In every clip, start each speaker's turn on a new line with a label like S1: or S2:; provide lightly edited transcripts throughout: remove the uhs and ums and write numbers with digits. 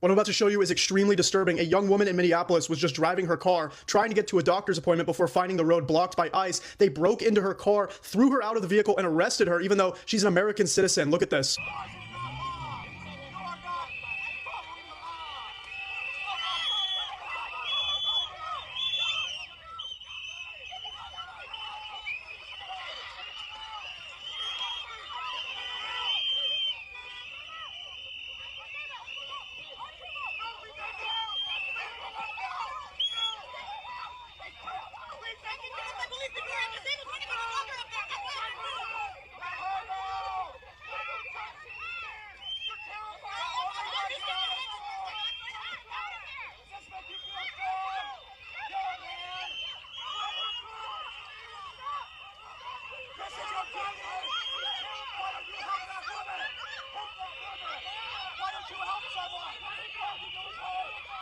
S1: What I'm about to show you is extremely disturbing. A young woman in Minneapolis was just driving her car, trying to get to a doctor's appointment before finding the road blocked by ICE. They broke into her car, threw her out of the vehicle, and arrested her, even though she's an American citizen. Look at this.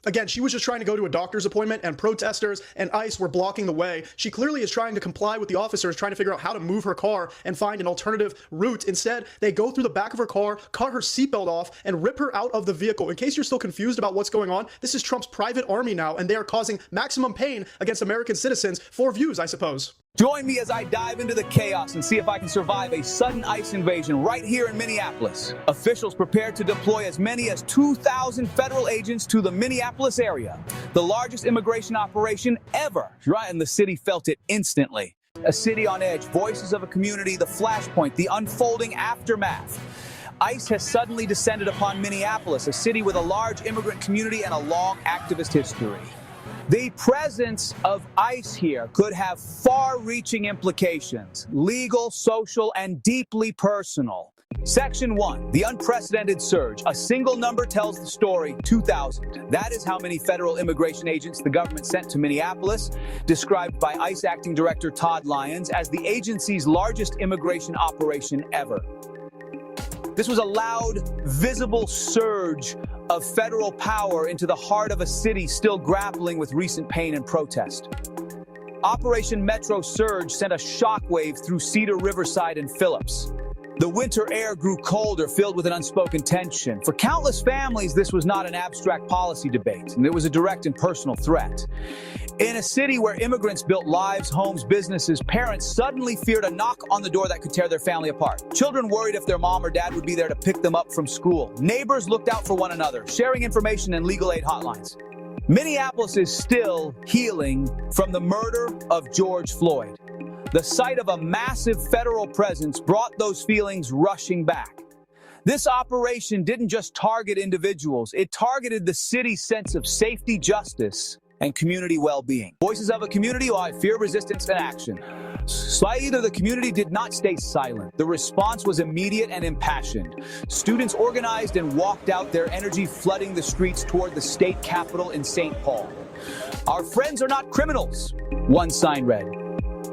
S1: Again, she was just trying to go to a doctor's appointment, and protesters and ICE were blocking the way. She clearly is trying to comply with the officers, trying to figure out how to move her car and find an alternative route. Instead, they go through the back of her car, cut her seatbelt off, and rip her out of the vehicle. In case you're still confused about what's going on, this is Trump's private army now, and they are causing maximum pain against American citizens for views, I suppose.
S2: Join me as I dive into the chaos and see if I can survive a sudden ICE invasion right here in Minneapolis. Officials prepared to deploy as many as 2,000 federal agents to the Minneapolis area, the largest immigration operation ever. Right, and the city felt it instantly. A city on edge, voices of a community, the flashpoint, the unfolding aftermath. ICE has suddenly descended upon Minneapolis, a city with a large immigrant community and a long activist history. The presence of ICE here could have far-reaching implications, legal, social, and deeply personal. Section 1, the unprecedented surge. A single number tells the story, 2,000. That is how many federal immigration agents the government sent to Minneapolis, described by ICE Acting Director Todd Lyons as the agency's largest immigration operation ever. This was a loud, visible surge of federal power into the heart of a city still grappling with recent pain and protest. Operation Metro Surge sent a shockwave through Cedar, Riverside, and Phillips. The winter air grew colder, filled with an unspoken tension. For countless families, this was not an abstract policy debate, and it was a direct and personal threat. In a city where immigrants built lives, homes, businesses, parents suddenly feared a knock on the door that could tear their family apart. Children worried if their mom or dad would be there to pick them up from school. Neighbors looked out for one another, sharing information and legal aid hotlines. Minneapolis is still healing from the murder of George Floyd. The sight of a massive federal presence brought those feelings rushing back. This operation didn't just target individuals, it targeted the city's sense of safety, justice, and community well-being. Voices of a community who had fear, resistance, and action. Either the community did not stay silent. The response was immediate and impassioned. Students organized and walked out, their energy flooding the streets toward the state capitol in St. Paul. "Our friends are not criminals," one sign read.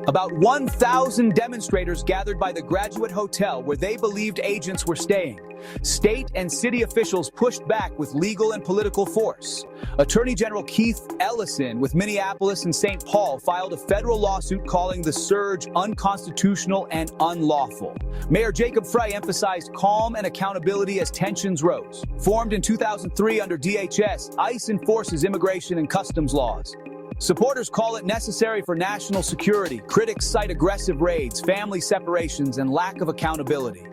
S2: About 1,000 demonstrators gathered by the Graduate Hotel where they believed agents were staying. State and city officials pushed back with legal and political force. Attorney General Keith Ellison with Minneapolis and St. Paul filed a federal lawsuit calling the surge unconstitutional and unlawful. Mayor Jacob Frey emphasized calm and accountability as tensions rose. Formed in 2003 under DHS, ICE enforces immigration and customs laws. Supporters call it necessary for national security. Critics cite aggressive raids, family separations, and lack of accountability.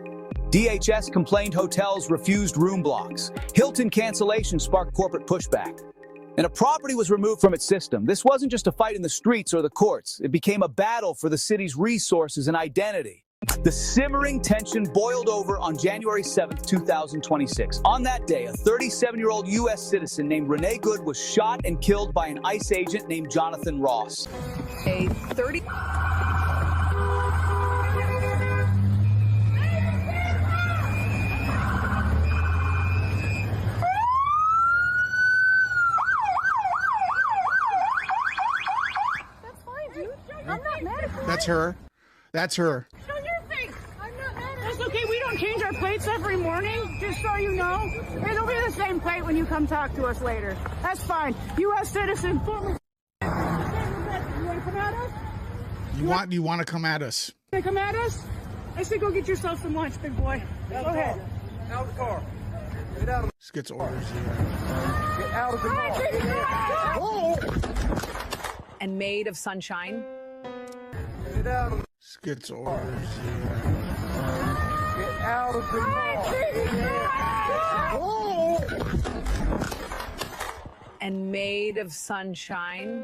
S2: DHS complained hotels refused room blocks. Hilton cancellation sparked corporate pushback. And a property was removed from its system. This wasn't just a fight in the streets or the courts. It became a battle for the city's resources and identity. The simmering tension boiled over on January 7th, 2026. On that day, a 37-year-old U.S. citizen named Renee Good was shot and killed by an ICE agent named Jonathan Ross.
S3: A 30... That's fine, dude. I'm not mad at you.
S1: That's her. That's her.
S3: Show your face. I'm not mad at you. That's okay. We don't change our plates every morning, just so you know. It'll be the same plate when you come talk to us later. That's fine. U.S. citizen, former... You want to come at us?
S4: You want to come at us?
S3: Want to come at us? I said go get yourself some lunch, big boy. Go ahead.
S5: Out of the car.
S4: This gets orders.
S5: Get out of the car.
S6: And made of sunshine.
S5: Get out of
S4: This gets orders.
S5: Get out of the car.
S6: And made of sunshine.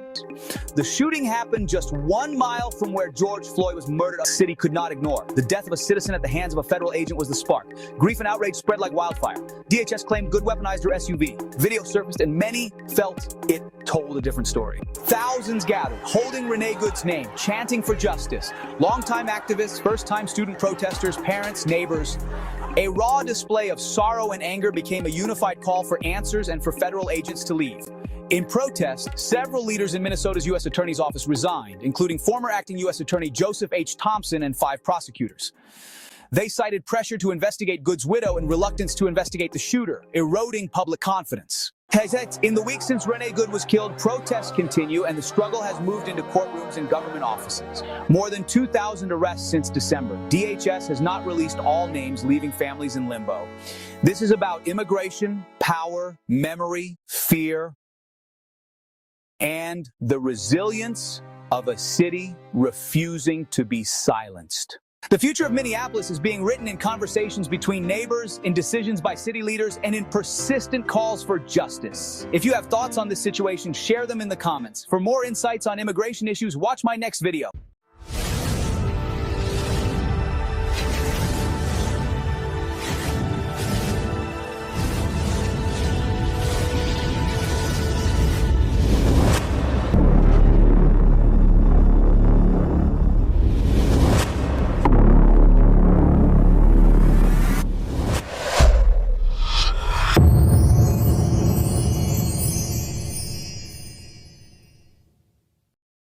S2: The shooting happened just 1 mile from where George Floyd was murdered. The city could not ignore. The death of a citizen at the hands of a federal agent was the spark. Grief and outrage spread like wildfire. DHS claimed Good weaponized her SUV. Video surfaced and many felt it told a different story. Thousands gathered, holding Renee Good's name, chanting for justice. Longtime activists, first-time student protesters, parents, neighbors. A raw display of sorrow and anger became a unified call for answers and for federal agents to leave. In protest, several leaders in Minnesota's U.S. Attorney's Office resigned, including former acting U.S. Attorney Joseph H. Thompson and 5 prosecutors. They cited pressure to investigate Good's widow and reluctance to investigate the shooter, eroding public confidence. In the week since Renee Good was killed, protests continue and the struggle has moved into courtrooms and government offices. More than 2,000 arrests since December. DHS has not released all names, leaving families in limbo. This is about immigration, power, memory, fear, and the resilience of a city refusing to be silenced. The future of Minneapolis is being written in conversations between neighbors, in decisions by city leaders, and in persistent calls for justice. If you have thoughts on this situation, share them in the comments. For more insights on immigration issues, watch my next video.